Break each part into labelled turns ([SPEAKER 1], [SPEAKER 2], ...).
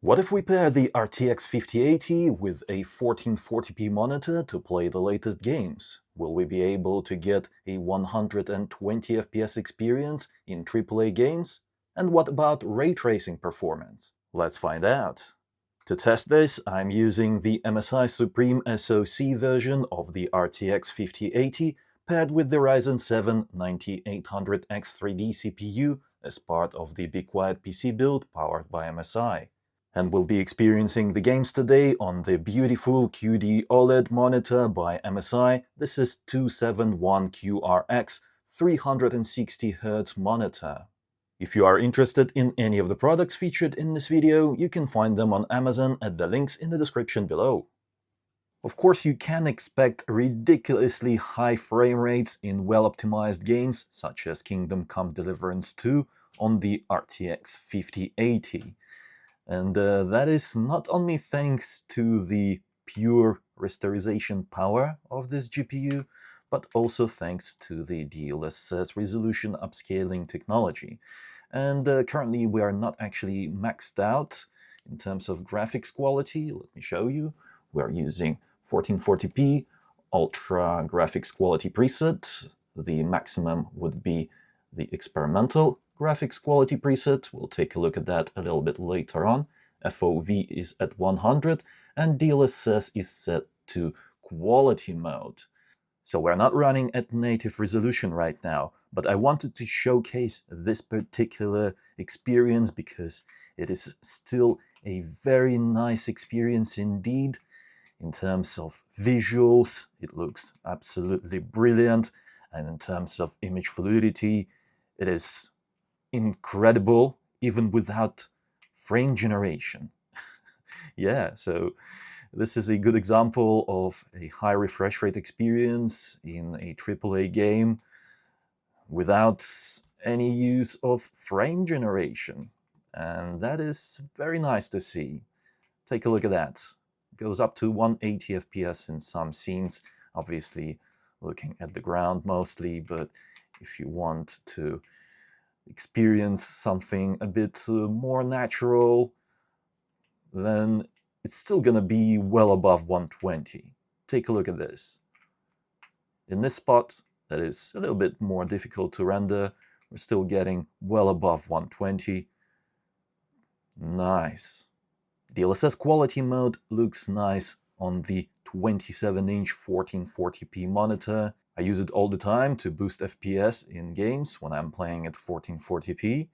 [SPEAKER 1] What if we pair the RTX 5080 with a 1440p monitor to play the latest games? Will we be able to get a 120 FPS experience in AAA games? And what about ray tracing performance? Let's find out. To test this, I'm using the MSI Supreme SoC version of the RTX 5080 paired with the Ryzen 7 9800X3D CPU as part of the Be Quiet PC build powered by MSI. And we'll be experiencing the games today on the beautiful QD OLED monitor by MSI. This is 271QRX 360Hz monitor. If you are interested in any of the products featured in this video, you can find them on Amazon at the links in the description below. Of course, you can expect ridiculously high frame rates in well-optimized games, such as Kingdom Come Deliverance 2 on the RTX 5080. And that is not only thanks to the pure rasterization power of this GPU, but also thanks to the DLSS resolution upscaling technology. And currently we are not actually maxed out in terms of graphics quality. Let me show you. We are using 1440p Ultra Graphics Quality preset. The maximum would be the experimental graphics quality preset. We'll take a look at that a little bit later on. FOV is at 100 and DLSS is set to quality mode. So we're not running at native resolution right now, but I wanted to showcase this particular experience because it is still a very nice experience indeed. In terms of visuals, it looks absolutely brilliant, and in terms of image fluidity, it is incredible even without frame generation. Yeah, so this is a good example of a high refresh rate experience in a AAA game without any use of frame generation. And that is very nice to see. Take a look at that. It goes up to 180 FPS in some scenes, obviously looking at the ground mostly, but if you want to experience something a bit more natural, then it's still gonna be well above 120. Take a look at this. In this spot, that is a little bit more difficult to render, we're still getting well above 120. Nice. DLSS quality mode looks nice on the 27-inch 1440p monitor. I use it all the time to boost FPS in games when I'm playing at 1440p,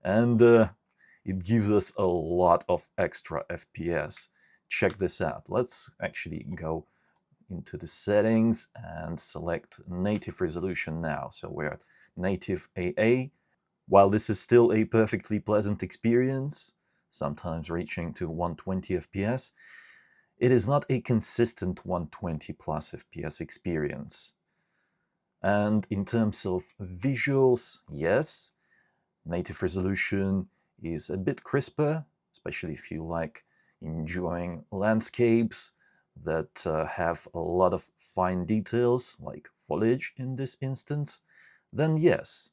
[SPEAKER 1] and it gives us a lot of extra FPS. Check this out. Let's actually go into the settings and select native resolution now. So we're at native AA. While this is still a perfectly pleasant experience, sometimes reaching to 120 FPS, it is not a consistent 120 plus FPS experience. And in terms of visuals, yes, native resolution is a bit crisper, especially if you like enjoying landscapes that have a lot of fine details, like foliage in this instance. Then yes,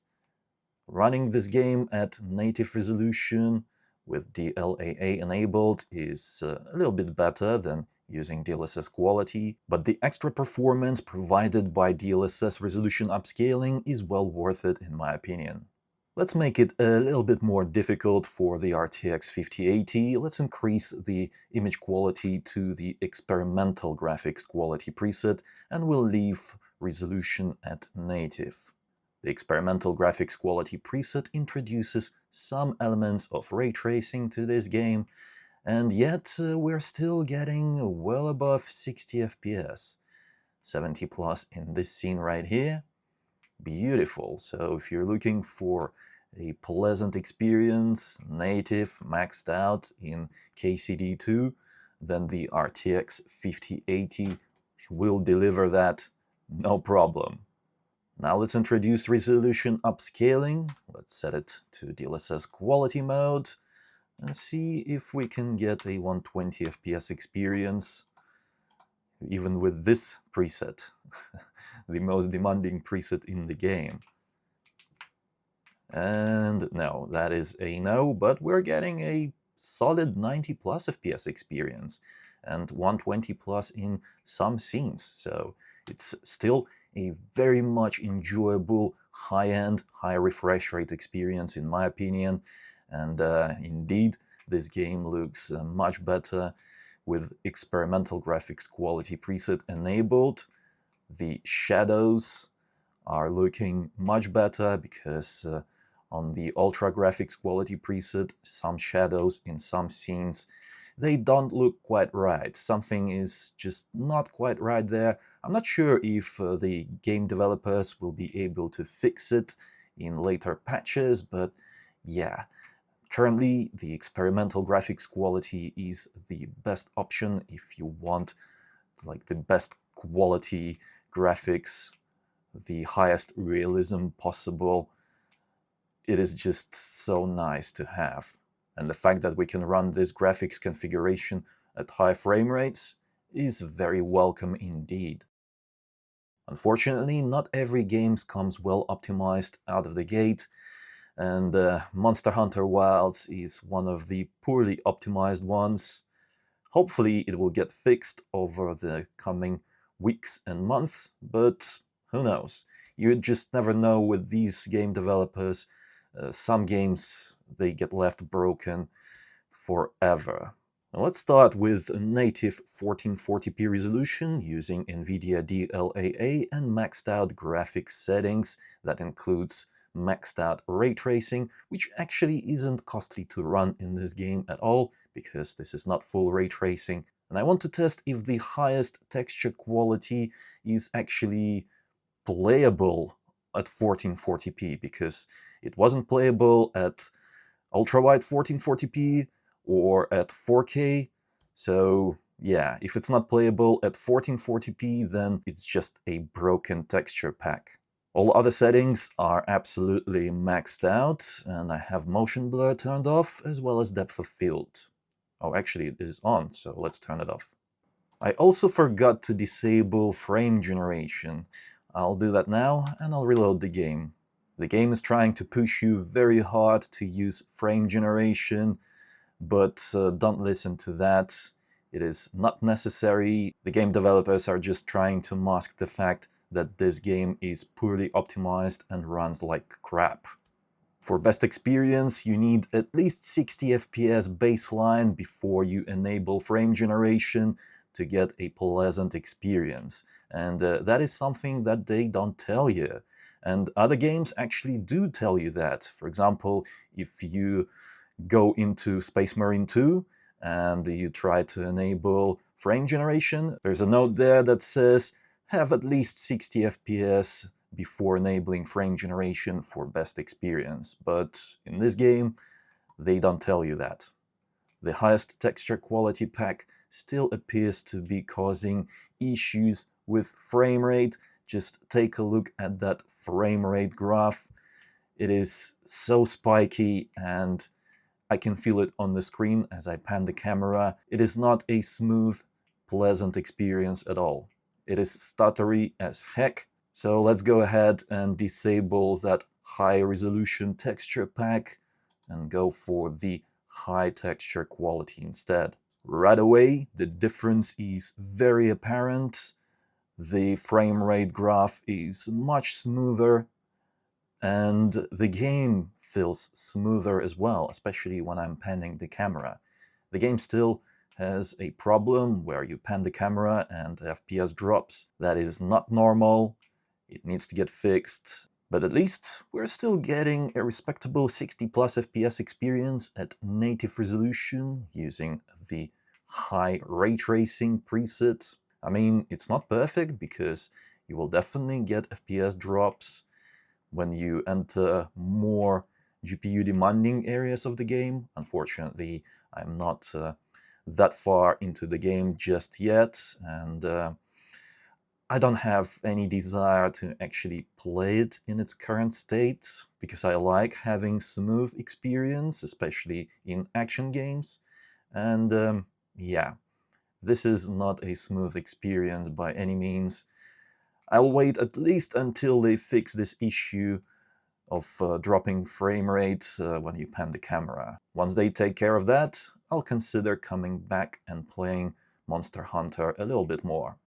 [SPEAKER 1] running this game at native resolution with DLAA enabled is a little bit better than using DLSS quality, but the extra performance provided by DLSS resolution upscaling is well worth it in my opinion. Let's make it a little bit more difficult for the RTX 5080. Let's increase the image quality to the experimental graphics quality preset, and we'll leave resolution at native. The experimental graphics quality preset introduces some elements of ray tracing to this game, and yet we're still getting well above 60 FPS. 70 plus in this scene right here. Beautiful. So if you're looking for a pleasant experience, native, maxed out in KCD2, then the RTX 5080 will deliver that, no problem. Now let's introduce resolution upscaling. Let's set it to DLSS quality mode and see if we can get a 120 FPS experience even with this preset, the most demanding preset in the game. And no, that is a no, but we're getting a solid 90 plus FPS experience and 120 plus in some scenes. So it's still a very much enjoyable, high-end, high refresh rate experience in my opinion. And indeed, this game looks much better with experimental graphics quality preset enabled. The shadows are looking much better because on the ultra graphics quality preset, some shadows in some scenes, they don't look quite right. Something is just not quite right there. I'm not sure if the game developers will be able to fix it in later patches, but yeah. Currently, the experimental graphics quality is the best option if you want like the best quality graphics, the highest realism possible. It is just so nice to have. And the fact that we can run this graphics configuration at high frame rates is very welcome indeed. Unfortunately, not every game comes well optimized out of the gate, and Monster Hunter Wilds is one of the poorly optimized ones. Hopefully it will get fixed over the coming weeks and months, but who knows? You just never know with these game developers. Some games, they get left broken forever. Now let's start with a native 1440p resolution using NVIDIA DLAA and maxed out graphics settings. That includes maxed out ray tracing, which actually isn't costly to run in this game at all, because this is not full ray tracing. And I want to test if the highest texture quality is actually playable at 1440p, because it wasn't playable at ultra-wide 1440p or at 4K. So yeah, if it's not playable at 1440p, then it's just a broken texture pack. All other settings are absolutely maxed out, and I have motion blur turned off, as well as depth of field. Oh, actually it is on, so let's turn it off. I also forgot to disable frame generation. I'll do that now, and I'll reload the game. The game is trying to push you very hard to use frame generation, but don't listen to that. It is not necessary. The game developers are just trying to mask the fact that this game is poorly optimized and runs like crap. For best experience, you need at least 60 FPS baseline before you enable frame generation to get a pleasant experience. And that is something that they don't tell you. And other games actually do tell you that. For example, if you go into Space Marine 2 and you try to enable frame generation, there's a note there that says have at least 60 FPS before enabling frame generation for best experience. But in this game, they don't tell you that. The highest texture quality pack still appears to be causing issues with frame rate. Just take a look at that frame rate graph. It is so spiky, and I can feel it on the screen as I pan the camera. It is not a smooth, pleasant experience at all. It is stuttery as heck. So let's go ahead and disable that high resolution texture pack and go for the high texture quality instead. Right away, the difference is very apparent. The frame rate graph is much smoother, and the game feels smoother as well, especially when I'm panning the camera. The game still has a problem where you pan the camera and FPS drops. That is not normal. It needs to get fixed. But at least we're still getting a respectable 60 plus FPS experience at native resolution using the high ray tracing preset. I mean, it's not perfect because you will definitely get FPS drops when you enter more GPU demanding areas of the game. Unfortunately, I'm not that far into the game just yet, and I don't have any desire to actually play it in its current state, because I like having smooth experience, especially in action games. And yeah, this is not a smooth experience by any means. I'll wait at least until they fix this issue of dropping frame rate when you pan the camera. Once they take care of that, I'll consider coming back and playing Monster Hunter a little bit more.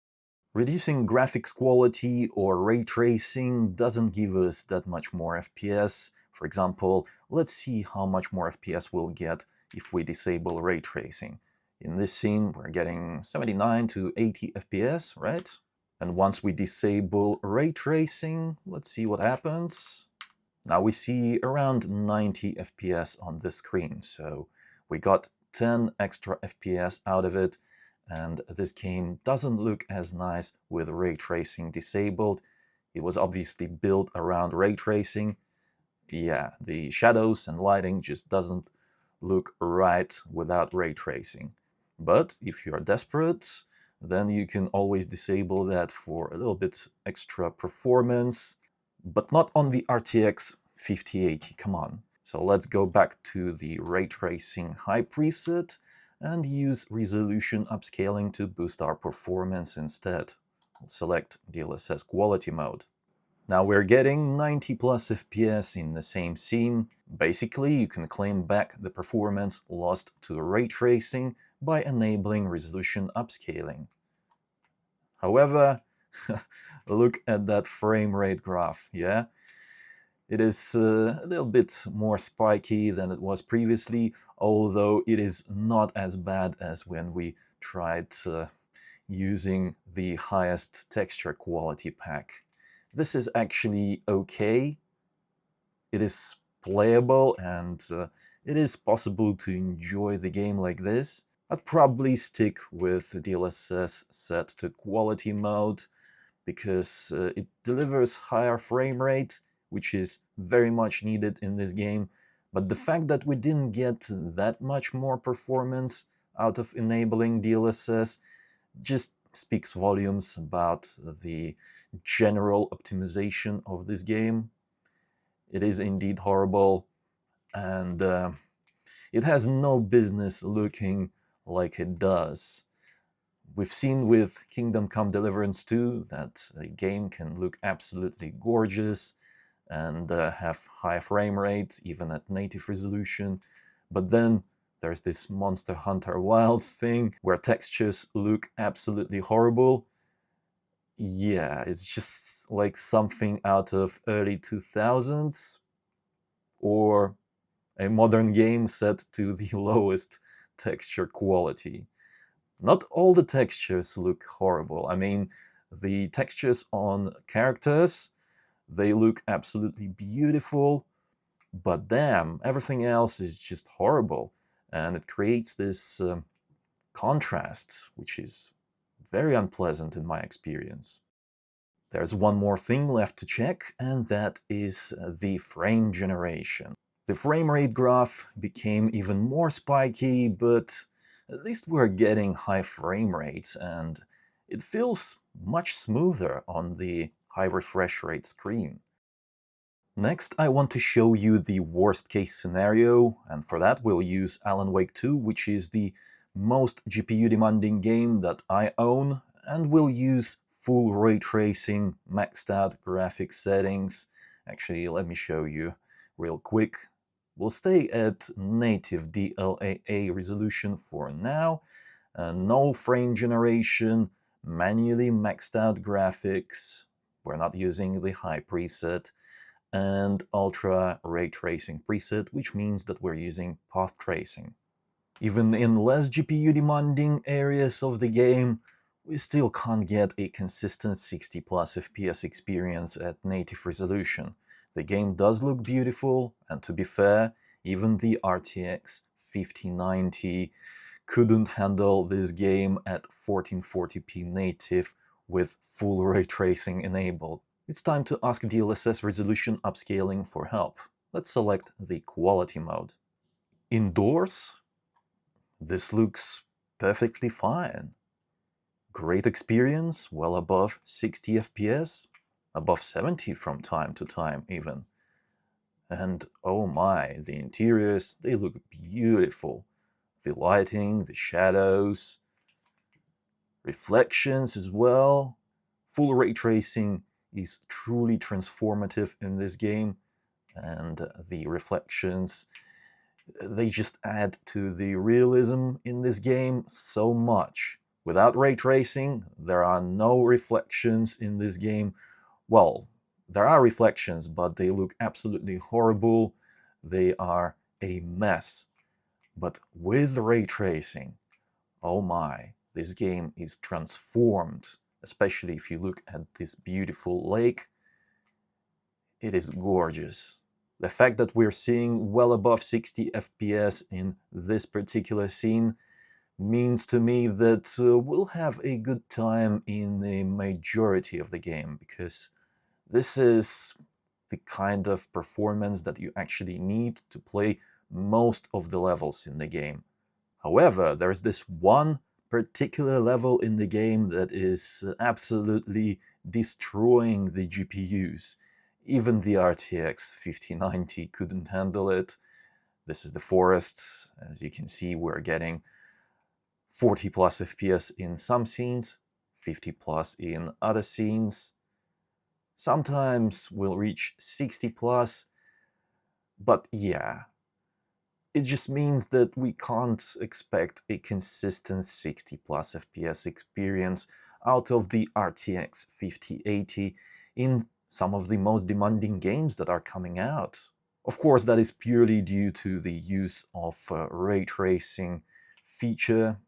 [SPEAKER 1] Reducing graphics quality or ray tracing doesn't give us that much more FPS. For example, let's see how much more FPS we'll get if we disable ray tracing. In this scene, we're getting 79 to 80 FPS, right? And once we disable ray tracing, let's see what happens. Now we see around 90 FPS on the screen, so we got 10 extra FPS out of it, and this game doesn't look as nice with ray tracing disabled. It was obviously built around ray tracing. Yeah, the shadows and lighting just doesn't look right without ray tracing. But if you're desperate, then you can always disable that for a little bit extra performance. But not on the RTX 5080, come on. So let's go back to the ray tracing high preset and use resolution upscaling to boost our performance instead. I'll select DLSS Quality mode. Now we're getting 90 plus FPS in the same scene. Basically, you can claim back the performance lost to ray tracing by enabling resolution upscaling. However, look at that frame rate graph, yeah? It is a little bit more spiky than it was previously, although it is not as bad as when we tried using the highest texture quality pack. This is actually okay. It is playable and it is possible to enjoy the game like this. I'd probably stick with the DLSS set to quality mode because it delivers higher frame rate, which is very much needed in this game. But the fact that we didn't get that much more performance out of enabling DLSS just speaks volumes about the general optimization of this game. It is indeed horrible, and it has no business looking like it does. We've seen with Kingdom Come Deliverance 2 that a game can look absolutely gorgeous and have high frame rate, even at native resolution. But then there's this Monster Hunter Wilds thing where textures look absolutely horrible. Yeah, it's just like something out of early 2000s or a modern game set to the lowest texture quality. Not all the textures look horrible. I mean, the textures on characters, they look absolutely beautiful, but damn, everything else is just horrible. And it creates this contrast, which is very unpleasant in my experience. There's one more thing left to check, and that is the frame generation. The frame rate graph became even more spiky, but at least we're getting high frame rates, and it feels much smoother on the high refresh rate screen. Next, I want to show you the worst case scenario, and for that we'll use Alan Wake 2, which is the most GPU demanding game that I own, and we'll use full ray tracing, maxed out graphics settings. Actually, let me show you real quick. We'll stay at native DLAA resolution for now, no frame generation, manually maxed out graphics, we're not using the high preset, and ultra ray tracing preset, which means that we're using path tracing. Even in less GPU demanding areas of the game, we still can't get a consistent 60 plus FPS experience at native resolution. The game does look beautiful, and to be fair, even the RTX 5090 couldn't handle this game at 1440p native with full ray tracing enabled. It's time to ask DLSS resolution upscaling for help. Let's select the quality mode. Indoors, this looks perfectly fine. Great experience, well above 60 FPS, above 70 from time to time even. And oh my, the interiors, they look beautiful. The lighting, the shadows, reflections as well. Full ray tracing is truly transformative in this game, and the reflections, they just add to the realism in this game so much. Without ray tracing, there are no reflections in this game. Well, there are reflections, but they look absolutely horrible. They are a mess. But with ray tracing, oh my, this game is transformed. Especially if you look at this beautiful lake. It is gorgeous. The fact that we're seeing well above 60 FPS in this particular scene means to me that we'll have a good time in the majority of the game, because this is the kind of performance that you actually need to play most of the levels in the game. However, there's this one particular level in the game that is absolutely destroying the GPUs. Even the RTX 5090 couldn't handle it. This is the forest. As you can see, we're getting 40 plus FPS in some scenes, 50 plus in other scenes. Sometimes we'll reach 60 plus, but yeah, it just means that we can't expect a consistent 60 plus FPS experience out of the RTX 5080 in some of the most demanding games that are coming out. Of course, that is purely due to the use of ray tracing feature,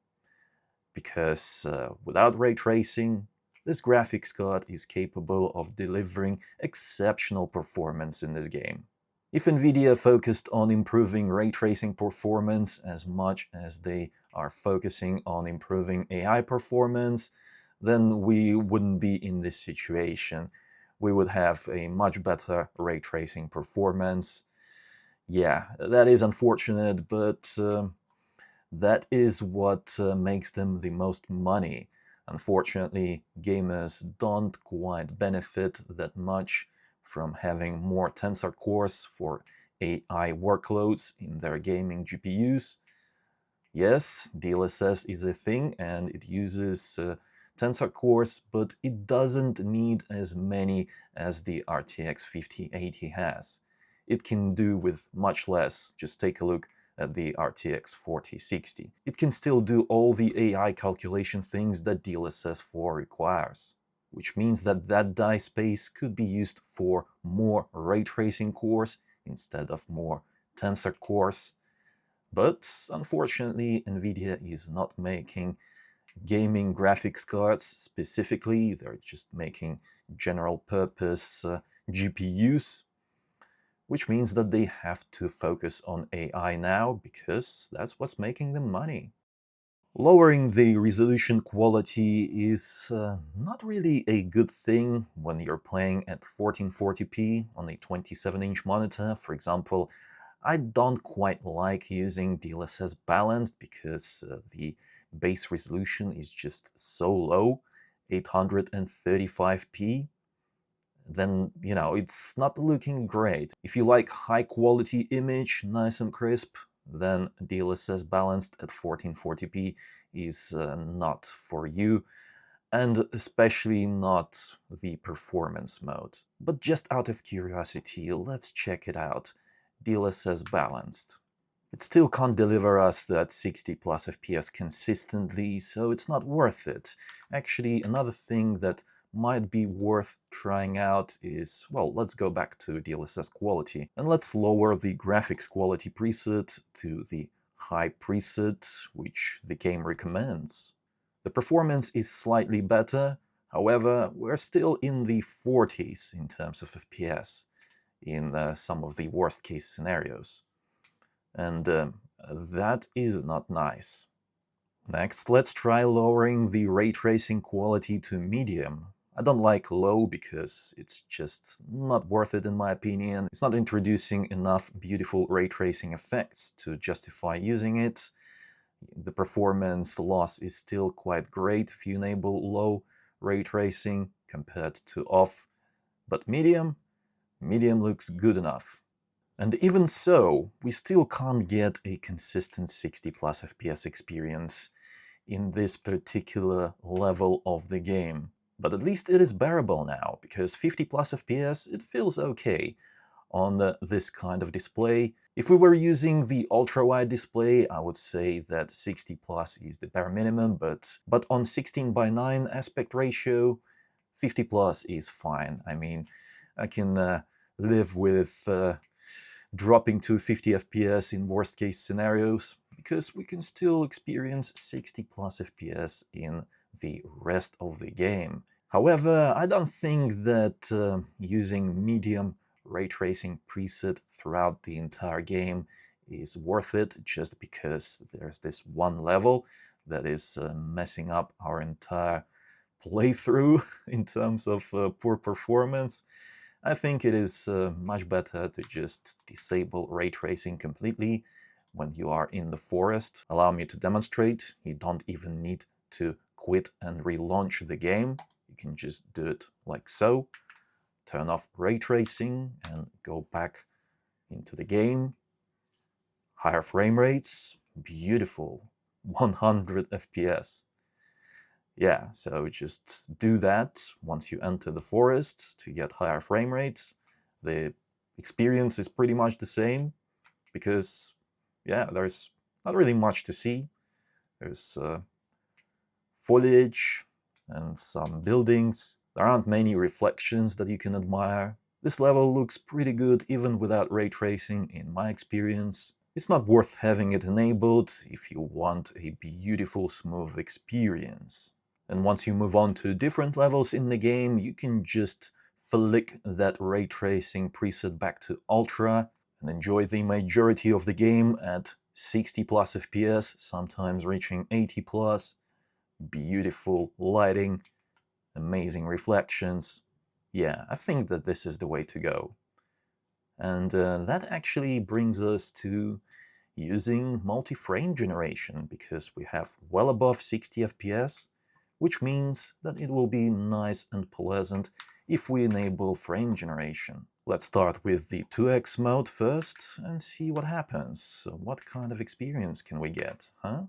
[SPEAKER 1] because without ray tracing, this graphics card is capable of delivering exceptional performance in this game. If NVIDIA focused on improving ray tracing performance as much as they are focusing on improving AI performance, then we wouldn't be in this situation. We would have a much better ray tracing performance. Yeah, that is unfortunate, but that is what makes them the most money. Unfortunately, gamers don't quite benefit that much from having more tensor cores for AI workloads in their gaming GPUs. Yes, DLSS is a thing and it uses tensor cores, but it doesn't need as many as the RTX 5080 has. It can do with much less. Just take a look at the RTX 4060. It can still do all the AI calculation things that DLSS 4 requires, which means that that die space could be used for more ray tracing cores instead of more tensor cores. But unfortunately, NVIDIA is not making gaming graphics cards specifically. They're just making general purpose GPUs, which means that they have to focus on AI now, because that's what's making them money. Lowering the resolution quality is not really a good thing when you're playing at 1440p on a 27-inch monitor. For example, I don't quite like using DLSS Balanced because the base resolution is just so low, 835p. Then, it's not looking great. If you like high quality image, nice and crisp, then DLSS Balanced at 1440p is not for you, and especially not the performance mode. But just out of curiosity, let's check it out. DLSS Balanced. It still can't deliver us that 60 plus FPS consistently, so it's not worth it. Actually, another thing that might be worth trying out is, well, let's go back to DLSS Quality and let's lower the graphics quality preset to the high preset which the game recommends. The performance is slightly better, however, we're still in the 40s in terms of FPS in some of the worst case scenarios. And that is not nice. Next, let's try lowering the ray tracing quality to medium. I don't like low because it's just not worth it in my opinion. It's not introducing enough beautiful ray tracing effects to justify using it. The performance loss is still quite great if you enable low ray tracing compared to off, but medium looks good enough. And even so, we still can't get a consistent 60 plus FPS experience in this particular level of the game. But at least it is bearable now, because 50 plus FPS, it feels okay. on this kind of display. If we were using the ultra-wide display, I would say that 60 plus is the bare minimum, but on 16:9 aspect ratio, 50 plus is fine. I mean, I can live with dropping to 50 FPS in worst case scenarios, because we can still experience 60 plus FPS in the rest of the game. However, I don't think that using medium ray tracing preset throughout the entire game is worth it, just because there's this one level that is messing up our entire playthrough in terms of poor performance. I think it is much better to just disable ray tracing completely when you are in the forest. Allow me to demonstrate. You don't even need to quit and relaunch the game. You can just do it like so. Turn off ray tracing and go back into the game. Higher frame rates, beautiful, 100 FPS. Yeah, so just do that once you enter the forest to get higher frame rates. The experience is pretty much the same, because, yeah, there's not really much to see. There's foliage and some buildings. There aren't many reflections that you can admire. This level looks pretty good even without ray tracing, in my experience. It's not worth having it enabled if you want a beautiful, smooth experience. And once you move on to different levels in the game, you can just flick that ray tracing preset back to Ultra and enjoy the majority of the game at 60 plus FPS, sometimes reaching 80 plus. Beautiful lighting, amazing reflections. Yeah, I think that this is the way to go. And that actually brings us to using multi-frame generation, because we have well above 60 FPS, which means that it will be nice and pleasant if we enable frame generation. Let's start with the 2x mode first and see what happens. So what kind of experience can we get, huh?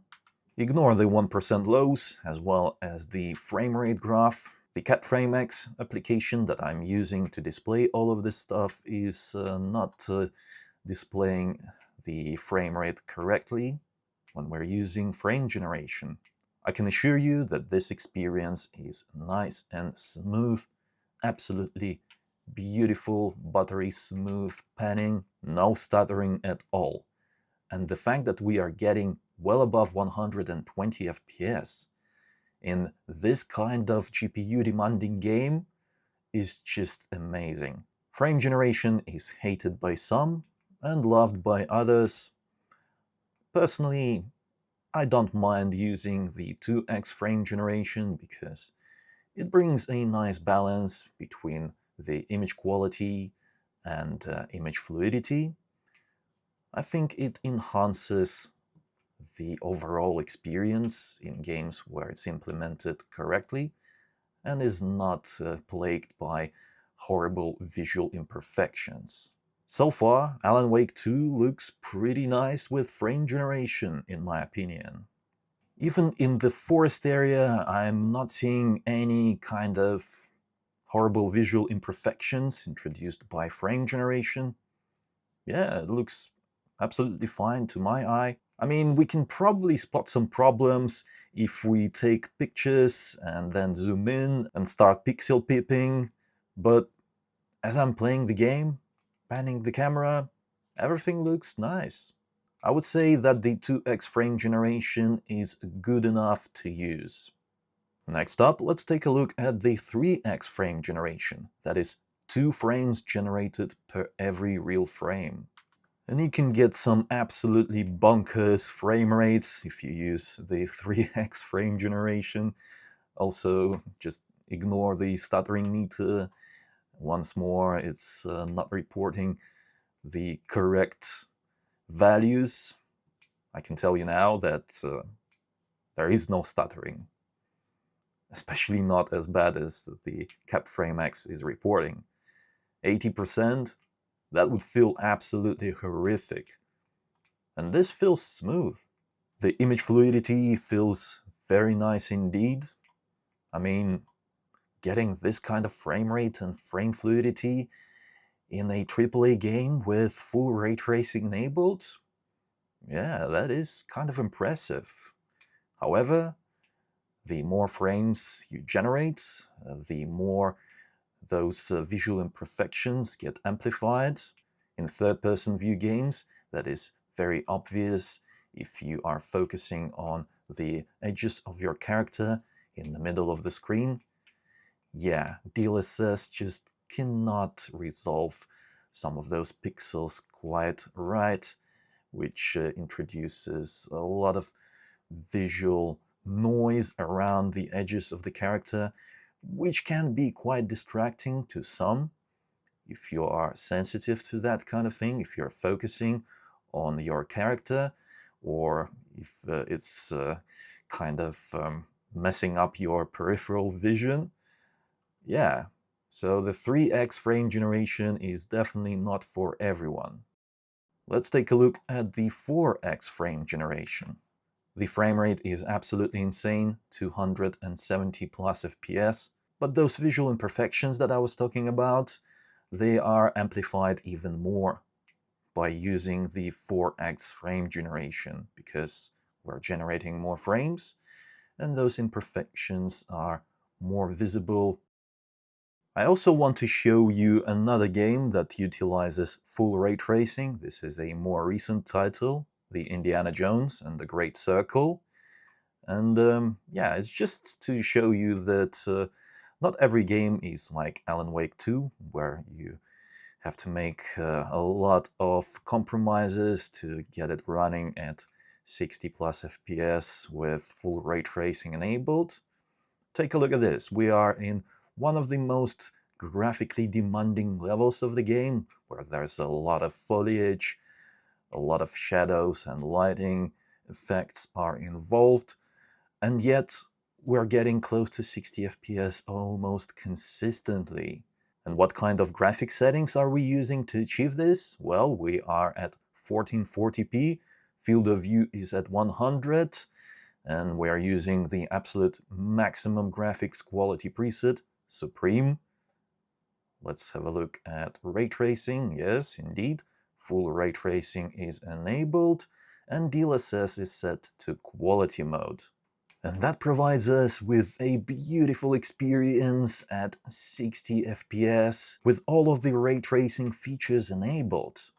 [SPEAKER 1] Ignore the 1% lows as well as the frame rate graph. The CapFrameX application that I'm using to display all of this stuff is not displaying the frame rate correctly when we're using frame generation. I can assure you that this experience is nice and smooth, absolutely beautiful, buttery smooth panning, no stuttering at all. And the fact that we are getting well above 120 FPS in this kind of GPU demanding game is just amazing. Frame generation is hated by some and loved by others. Personally, I don't mind using the 2x frame generation because it brings a nice balance between the image quality and image fluidity. I think it enhances the overall experience in games where it's implemented correctly and is not plagued by horrible visual imperfections. So far, Alan Wake 2 looks pretty nice with frame generation, in my opinion. Even in the forest area, I'm not seeing any kind of horrible visual imperfections introduced by frame generation. Yeah, it looks absolutely fine to my eye. I mean, we can probably spot some problems if we take pictures and then zoom in and start pixel peeping, but as I'm playing the game, panning the camera, everything looks nice. I would say that the 2x frame generation is good enough to use. Next up, let's take a look at the 3x frame generation, that is 2 frames generated per every real frame. And you can get some absolutely bonkers frame rates if you use the 3x frame generation. Also, just ignore the stuttering meter. Once more, it's not reporting the correct values. I can tell you now that there is no stuttering, especially not as bad as the CapFrameX is reporting. 80%, that would feel absolutely horrific. And this feels smooth. The image fluidity feels very nice indeed. I mean, getting this kind of frame rate and frame fluidity in a AAA game with full ray tracing enabled, yeah, that is kind of impressive. However, the more frames you generate, the more those visual imperfections get amplified. In third-person view games, that is very obvious if you are focusing on the edges of your character in the middle of the screen. Yeah, DLSS just cannot resolve some of those pixels quite right, which introduces a lot of visual noise around the edges of the character, which can be quite distracting to some. If you are sensitive to that kind of thing, if you're focusing on your character, or if it's kind of messing up your peripheral vision, yeah. So the 3x frame generation is definitely not for everyone. Let's take a look at the 4x frame generation. The frame rate is absolutely insane, 270 plus FPS, but those visual imperfections that I was talking about, they are amplified even more by using the 4x frame generation, because we're generating more frames and those imperfections are more visible. I also want to show you another game that utilizes full ray tracing. This is a more recent title, the Indiana Jones and the Great Circle. And yeah, it's just to show you that not every game is like Alan Wake 2, where you have to make a lot of compromises to get it running at 60 plus FPS with full ray tracing enabled. Take a look at this. We are in one of the most graphically demanding levels of the game, where there's a lot of foliage, a lot of shadows and lighting effects are involved, and yet we're getting close to 60 FPS almost consistently. And what kind of graphic settings are we using to achieve this? Well, we are at 1440p, field of view is at 100, and we are using the absolute maximum graphics quality preset, Supreme. Let's have a look at ray tracing. Yes, indeed, full ray tracing is enabled, and DLSS is set to quality mode. And that provides us with a beautiful experience at 60 FPS with all of the ray tracing features enabled.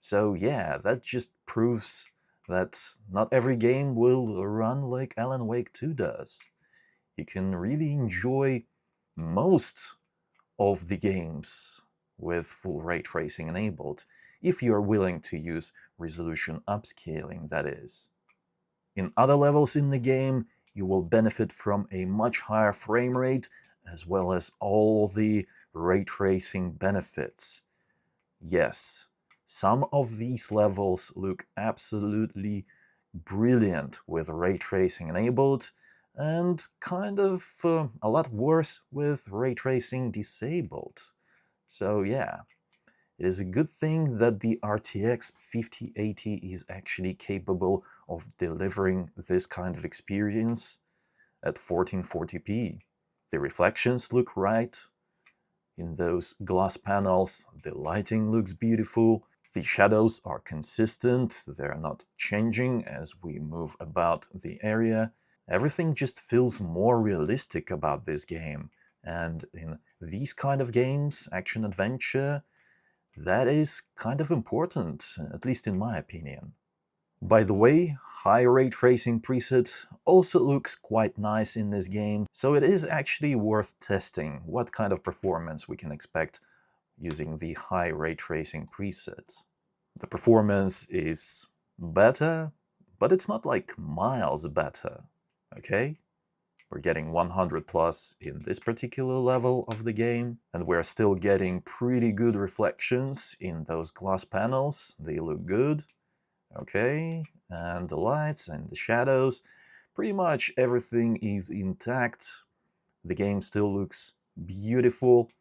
[SPEAKER 1] So yeah, that just proves that not every game will run like Alan Wake 2 does. You can really enjoy most of the games with full ray tracing enabled, if you're willing to use resolution upscaling, that is. In other levels in the game, you will benefit from a much higher frame rate, as well as all the ray tracing benefits. Yes, some of these levels look absolutely brilliant with ray tracing enabled, and kind of a lot worse with ray tracing disabled. So yeah, it is a good thing that the RTX 5080 is actually capable of delivering this kind of experience at 1440p. The reflections look right in those glass panels, the lighting looks beautiful, the shadows are consistent, they're not changing as we move about the area. Everything just feels more realistic about this game, and in these kind of games, action-adventure, that is kind of important, at least in my opinion. By the way, high ray tracing preset also looks quite nice in this game, so it is actually worth testing what kind of performance we can expect using the high ray tracing preset. The performance is better, but it's not like miles better, okay? We're getting 100 plus in this particular level of the game, and we're still getting pretty good reflections in those glass panels. They look good, okay? And the lights and the shadows, pretty much everything is intact. The game still looks beautiful.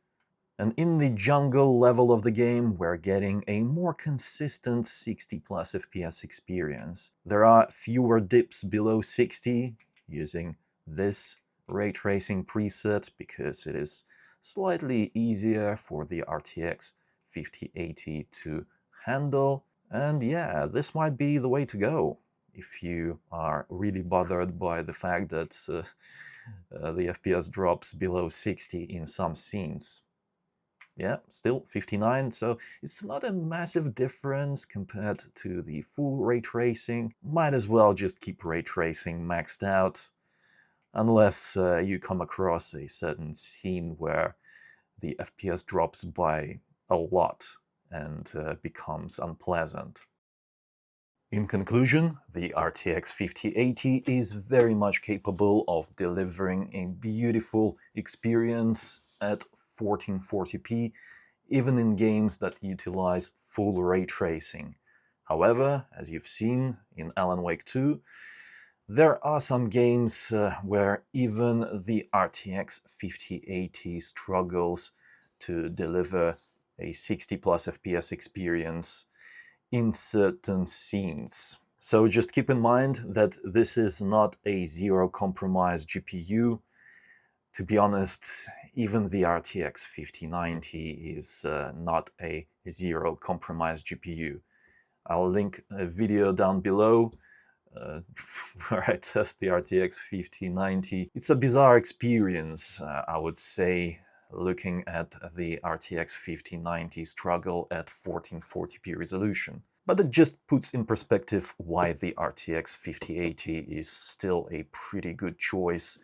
[SPEAKER 1] And in the jungle level of the game, we're getting a more consistent 60 plus FPS experience. There are fewer dips below 60 using this ray tracing preset because it is slightly easier for the RTX 5080 to handle. And yeah, this might be the way to go if you are really bothered by the fact that the FPS drops below 60 in some scenes. Yeah, still 59, so it's not a massive difference compared to the full ray tracing. Might as well just keep ray tracing maxed out, unless you come across a certain scene where the FPS drops by a lot and becomes unpleasant. In conclusion, the RTX 5080 is very much capable of delivering a beautiful experience at 1440p, even in games that utilize full ray tracing. However, as you've seen in Alan Wake 2, there are some games where even the RTX 5080 struggles to deliver a 60 plus FPS experience in certain scenes. So just keep in mind that this is not a zero compromise GPU. To be honest, even the RTX 5090 is not a zero compromise GPU. I'll link a video down below where I test the RTX 5090. It's a bizarre experience, I would say, looking at the RTX 5090 struggle at 1440p resolution. But it just puts in perspective why the RTX 5080 is still a pretty good choice.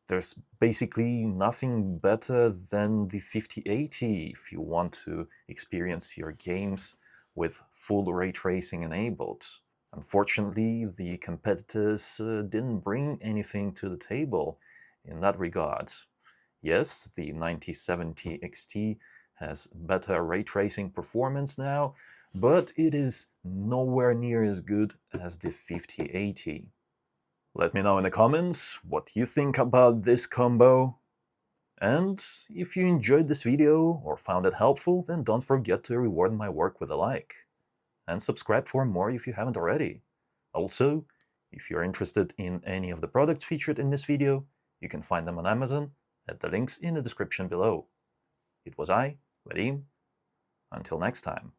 [SPEAKER 1] There's basically nothing better than the 5080 if you want to experience your games with full ray tracing enabled. Unfortunately, the competitors didn't bring anything to the table in that regard. Yes, the 9070 XT has better ray tracing performance now, but it is nowhere near as good as the 5080. Let me know in the comments what you think about this combo. And if you enjoyed this video or found it helpful, then don't forget to reward my work with a like. And subscribe for more if you haven't already. Also, if you're interested in any of the products featured in this video, you can find them on Amazon at the links in the description below. It was I, Vadim. Until next time.